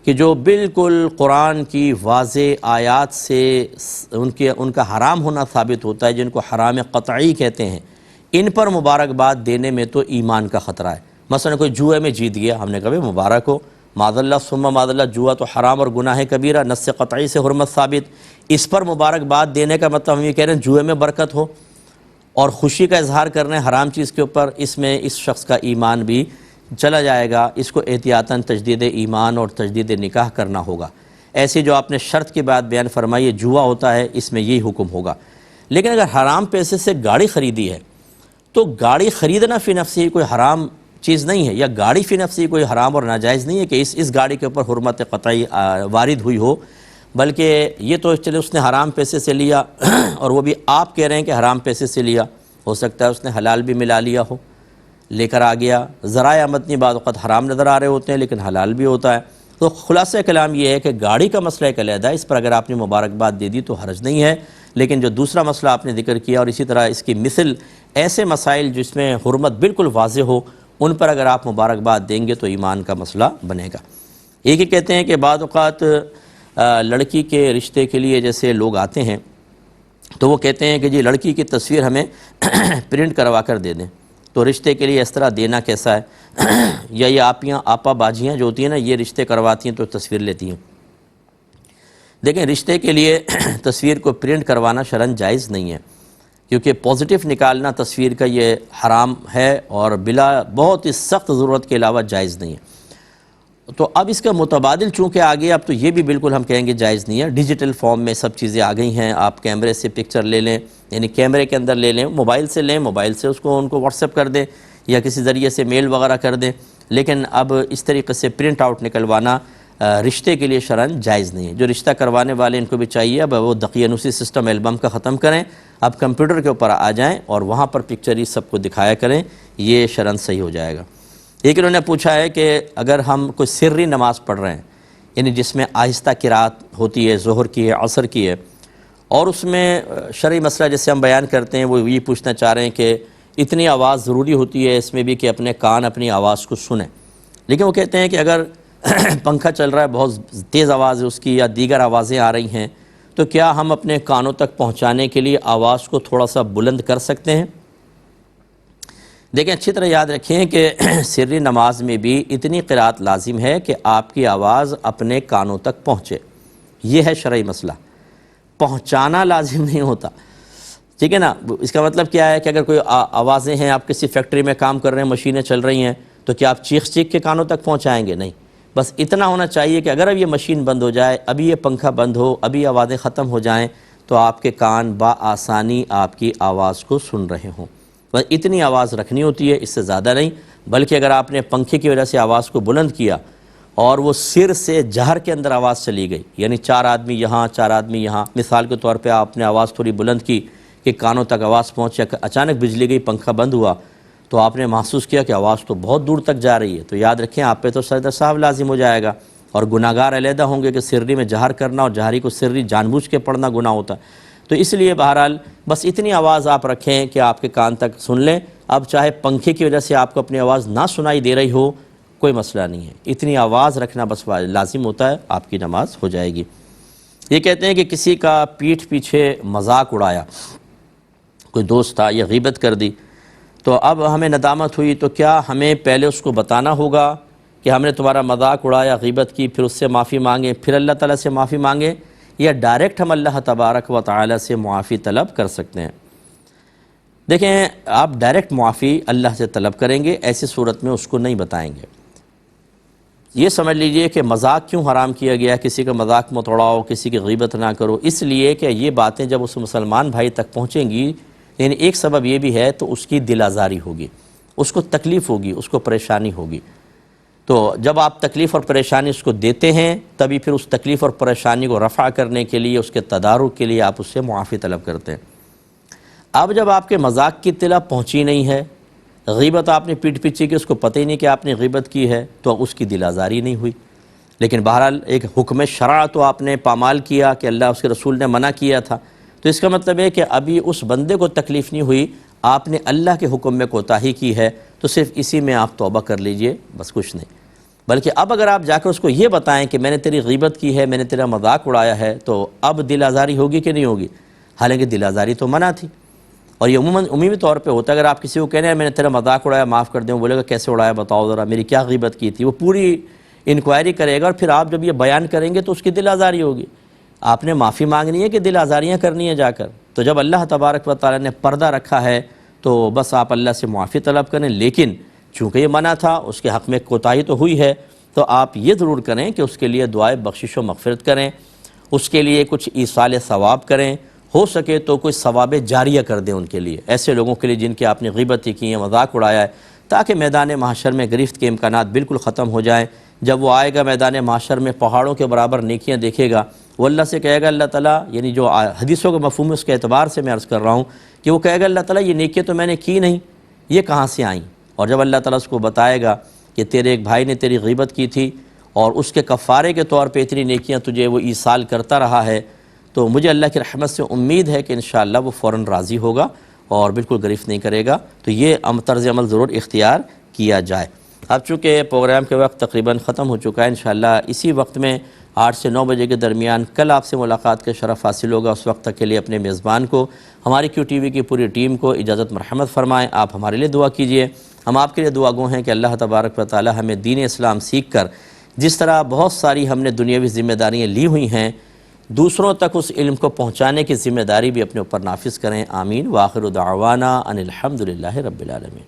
کہ جو بالکل قرآن کی واضح آیات سے ان کا حرام ہونا ثابت ہوتا ہے، جن کو حرام قطعی کہتے ہیں، ان پر مبارکباد دینے میں تو ایمان کا خطرہ ہے۔ مثلا کوئی جوئے میں جیت گیا، ہم نے کہا مبارک ہو، معاذ اللہ ثم معاذ اللہ، جوا تو حرام اور گناہ کبیرہ، نص قطعی سے حرمت ثابت، اس پر مبارکباد دینے کا مطلب ہم یہ کہہ رہے ہیں جوئے میں برکت ہو، اور خوشی کا اظہار کرنے حرام چیز کے اوپر، اس میں اس شخص کا ایمان بھی چلا جائے گا، اس کو احتیاطاً تجدید ایمان اور تجدید نکاح کرنا ہوگا۔ ایسی جو آپ نے شرط کی بات بیان فرمائی، یہ جوا ہوتا ہے، اس میں یہی حکم ہوگا۔ لیکن اگر حرام پیسے سے گاڑی خریدی ہے تو گاڑی خریدنا فی نفسی کوئی حرام چیز نہیں ہے، یا گاڑی فی نفسی کوئی حرام اور ناجائز نہیں ہے کہ اس گاڑی کے اوپر حرمت قطعی وارد ہوئی ہو، بلکہ یہ تو چلے اس نے حرام پیسے سے لیا اور وہ بھی آپ کہہ رہے ہیں کہ حرام پیسے سے لیا، ہو سکتا ہے اس نے حلال بھی ملا لیا ہو، لے کر آ گیا، ذرائع آمدنی بعض اوقات حرام نظر آ رہے ہوتے ہیں لیکن حلال بھی ہوتا ہے۔ تو خلاصہ کلام یہ ہے کہ گاڑی کا مسئلہ ایک علیحدہ ہے، اس پر اگر آپ نے مبارکباد دے دی تو حرج نہیں ہے، لیکن جو دوسرا مسئلہ آپ نے ذکر کیا اور اسی طرح اس کی مثل ایسے مسائل جس میں حرمت بالکل واضح ہو، ان پر اگر آپ مبارکباد دیں گے تو ایمان کا مسئلہ بنے گا۔ ایک ہی کہتے ہیں کہ بعض اوقات لڑکی کے رشتے کے لیے جیسے لوگ آتے ہیں تو وہ کہتے ہیں کہ جی لڑکی کی تصویر ہمیں پرنٹ کروا کر دے دیں، تو رشتے کے لیے اس طرح دینا کیسا ہے؟ یا یہ آپیاں آپا باجیاں جو ہوتی ہیں نا، یہ رشتے کرواتی ہیں تو تصویر لیتی ہیں۔ دیکھیں، رشتے کے لیے تصویر کو پرنٹ کروانا شرعاً جائز نہیں ہے، کیونکہ پازیٹیو نکالنا تصویر کا یہ حرام ہے اور بلا بہت ہی سخت ضرورت کے علاوہ جائز نہیں ہے۔ تو اب اس کا متبادل چونکہ آ گیا، اب تو یہ بھی بالکل ہم کہیں گے جائز نہیں ہے۔ ڈیجیٹل فارم میں سب چیزیں آ گئی ہیں، آپ کیمرے سے پکچر لے لیں، یعنی کیمرے کے اندر لے لیں، موبائل سے لیں، موبائل سے اس کو ان کو واٹس ایپ کر دیں یا کسی ذریعے سے میل وغیرہ کر دیں، لیکن اب اس طریقے سے پرنٹ آؤٹ نکلوانا رشتے کے لیے شرعاً جائز نہیں ہے۔ جو رشتہ کروانے والے ان کو بھی چاہیے اب وہ دقیانوسی سسٹم البم کا ختم کریں، اب کمپیوٹر کے اوپر آ جائیں اور وہاں پر پکچر ہی سب کو دکھایا کریں، یہ شرعاً صحیح ہو جائے گا۔ ایک انہوں نے پوچھا ہے کہ اگر ہم کوئی سری نماز پڑھ رہے ہیں، یعنی جس میں آہستہ قرات ہوتی ہے، ظہر کی ہے، عصر کی ہے، اور اس میں شرعی مسئلہ جیسے ہم بیان کرتے ہیں وہ یہ پوچھنا چاہ رہے ہیں کہ اتنی آواز ضروری ہوتی ہے اس میں بھی کہ اپنے کان اپنی آواز کو سنیں، لیکن وہ کہتے ہیں کہ اگر پنکھا چل رہا ہے، بہت تیز آواز ہے اس کی یا دیگر آوازیں آ رہی ہیں، تو کیا ہم اپنے کانوں تک پہنچانے کے لیے آواز کو تھوڑا سا بلند کر سکتے ہیں؟ دیکھیں، اچھی طرح یاد رکھیں کہ سری نماز میں بھی اتنی قرات لازم ہے کہ آپ کی آواز اپنے کانوں تک پہنچے، یہ ہے شرعی مسئلہ، پہنچانا لازم نہیں ہوتا، ٹھیک ہے نا۔ اس کا مطلب کیا ہے کہ اگر کوئی آوازیں ہیں، آپ کسی فیکٹری میں کام کر رہے ہیں، مشینیں چل رہی ہیں، تو کیا آپ چیخ کے کانوں تک پہنچائیں گے؟ نہیں، بس اتنا ہونا چاہیے کہ اگر اب یہ مشین بند ہو جائے، ابھی یہ پنکھا بند ہو، ابھی آوازیں ختم ہو جائیں، تو آپ کے کان بآسانی آپ کی آواز کو سن رہے ہوں، بس اتنی آواز رکھنی ہوتی ہے، اس سے زیادہ نہیں۔ بلکہ اگر آپ نے پنکھے کی وجہ سے آواز کو بلند کیا اور وہ سر سے جہر کے اندر آواز چلی گئی، یعنی 4 آدمی یہاں 4 آدمی یہاں، مثال کے طور پہ آپ نے آواز تھوڑی بلند کی کہ کانوں تک آواز پہنچ، اچانک بجلی گئی، پنکھا بند ہوا، تو آپ نے محسوس کیا کہ آواز تو بہت دور تک جا رہی ہے، تو یاد رکھیں آپ پہ تو سجدہ سہو لازم ہو جائے گا، اور گناہگار علیحدہ ہوں گے کہ سری میں جہر کرنا اور جہری کو سری جان بوجھ کے پڑھنا گناہ ہوتا ہے۔ تو اس لیے بہرحال بس اتنی آواز آپ رکھیں کہ آپ کے کان تک سن لیں، اب چاہے پنکھے کی وجہ سے آپ کو اپنی آواز نہ سنائی دے رہی ہو، کوئی مسئلہ نہیں ہے، اتنی آواز رکھنا بس لازم ہوتا ہے، آپ کی نماز ہو جائے گی۔ یہ کہتے ہیں کہ کسی کا پیٹھ پیچھے مذاق اڑایا، کوئی دوست تھا، یا غیبت کر دی، تو اب ہمیں ندامت ہوئی، تو کیا ہمیں پہلے اس کو بتانا ہوگا کہ ہم نے تمہارا مذاق اڑایا، غیبت کی، پھر اس سے معافی مانگیں، پھر اللہ تعالیٰ سے معافی مانگیں، یا ڈائریکٹ ہم اللہ تبارک و تعالیٰ سے معافی طلب کر سکتے ہیں؟ دیکھیں، آپ ڈائریکٹ معافی اللہ سے طلب کریں گے، ایسی صورت میں اس کو نہیں بتائیں گے۔ یہ سمجھ لیجئے کہ مذاق کیوں حرام کیا گیا، کسی کا مذاق مت اڑاؤ، کسی کی غیبت نہ کرو، اس لیے کہ یہ باتیں جب اس مسلمان بھائی تک پہنچیں گی، یعنی ایک سبب یہ بھی ہے تو اس کی دل آزاری ہوگی، اس کو تکلیف ہوگی، اس کو پریشانی ہوگی، تو جب آپ تکلیف اور پریشانی اس کو دیتے ہیں، تبھی پھر اس تکلیف اور پریشانی کو رفع کرنے کے لیے، اس کے تدارک کے لیے آپ اس سے معافی طلب کرتے ہیں۔ اب جب آپ کے مذاق کی اطلاع پہنچی نہیں ہے، غیبت آپ نے پیٹھ پیچھے کی، اس کو پتہ ہی نہیں کہ آپ نے غیبت کی ہے، تو اس کی دل آزاری نہیں ہوئی، لیکن بہرحال ایک حکم شرع تو آپ نے پامال کیا کہ اللہ اس کے رسول نے منع کیا تھا، تو اس کا مطلب ہے کہ ابھی اس بندے کو تکلیف نہیں ہوئی، آپ نے اللہ کے حکم میں کوتاہی کی ہے، تو صرف اسی میں آپ توبہ کر لیجئے، بس کچھ نہیں۔ بلکہ اب اگر آپ جا کر اس کو یہ بتائیں کہ میں نے تیری غیبت کی ہے، میں نے تیرا مذاق اڑایا ہے، تو اب دل آزاری ہوگی کہ نہیں ہوگی؟ حالانکہ دل آزاری تو منع تھی، اور یہ عمومی طور پہ ہوتا ہے۔ اگر آپ کسی کو کہنے ہیں میں نے تیرا مذاق اڑایا، معاف کر دیں، وہ بولے گا کیسے اڑایا بتاؤ ذرا، میری کیا غیبت کی تھی، وہ پوری انکوائری کرے گا، اور پھر آپ جب یہ بیان کریں گے تو اس کی دل آزاری ہوگی۔ آپ نے معافی مانگنی ہے کہ دل آزاریاں کرنی ہے جا کر؟ تو جب اللہ تبارک و تعالیٰ نے پردہ رکھا ہے تو بس آپ اللہ سے معافی طلب کریں، لیکن چونکہ یہ منع تھا، اس کے حق میں کوتاہی تو ہوئی ہے، تو آپ یہ ضرور کریں کہ اس کے لیے دعائے بخشش و مغفرت کریں، اس کے لیے کچھ ایصال ثواب کریں، ہو سکے تو کوئی ثواب جاریہ کر دیں ان کے لیے، ایسے لوگوں کے لیے جن کے آپ نے غیبت کی ہے، مذاق اڑایا ہے، تاکہ میدان محشر میں گرفت کے امکانات بالکل ختم ہو جائیں۔ جب وہ آئے گا میدان محشر میں پہاڑوں کے برابر نیکیاں دیکھے گا، وہ اللہ سے کہے گا اللہ تعالیٰ، یعنی جو حدیثوں کا مفہوم ہے اس کے اعتبار سے میں عرض کر رہا ہوں کہ وہ کہے گا اللہ تعالیٰ یہ نیکیاں تو میں نے کی نہیں، یہ کہاں سے آئیں؟ اور جب اللہ تعالیٰ اس کو بتائے گا کہ تیرے ایک بھائی نے تیری غیبت کی تھی اور اس کے کفارے کے طور پہ اتنی نیکیاں تجھے وہ ایصال کرتا رہا ہے، تو مجھے اللہ کی رحمت سے امید ہے کہ انشاءاللہ وہ فوراً راضی ہوگا اور بالکل گرفت نہیں کرے گا۔ تو یہ طرز عمل ضرور اختیار کیا جائے۔ اب چونکہ پروگرام کے وقت تقریباً ختم ہو چکا ہے، انشاءاللہ اسی وقت میں 8 سے 9 بجے کے درمیان کل آپ سے ملاقات کا شرف حاصل ہوگا۔ اس وقت تک کے لیے اپنے میزبان کو، ہماری کیو ٹی وی کی پوری ٹیم کو اجازت مرحمت فرمائیں۔ آپ ہمارے لیے دعا کیجئے، ہم آپ کے لیے دعا گو ہیں کہ اللہ تبارک و تعالی ہمیں دین اسلام سیکھ کر جس طرح بہت ساری ہم نے دنیاوی ذمہ داریاں لی ہوئی ہیں، دوسروں تک اس علم کو پہنچانے کی ذمہ داری بھی اپنے اوپر نافذ کریں۔ آمین۔ وآخر دعوانا ان الحمدللہ رب العالمین۔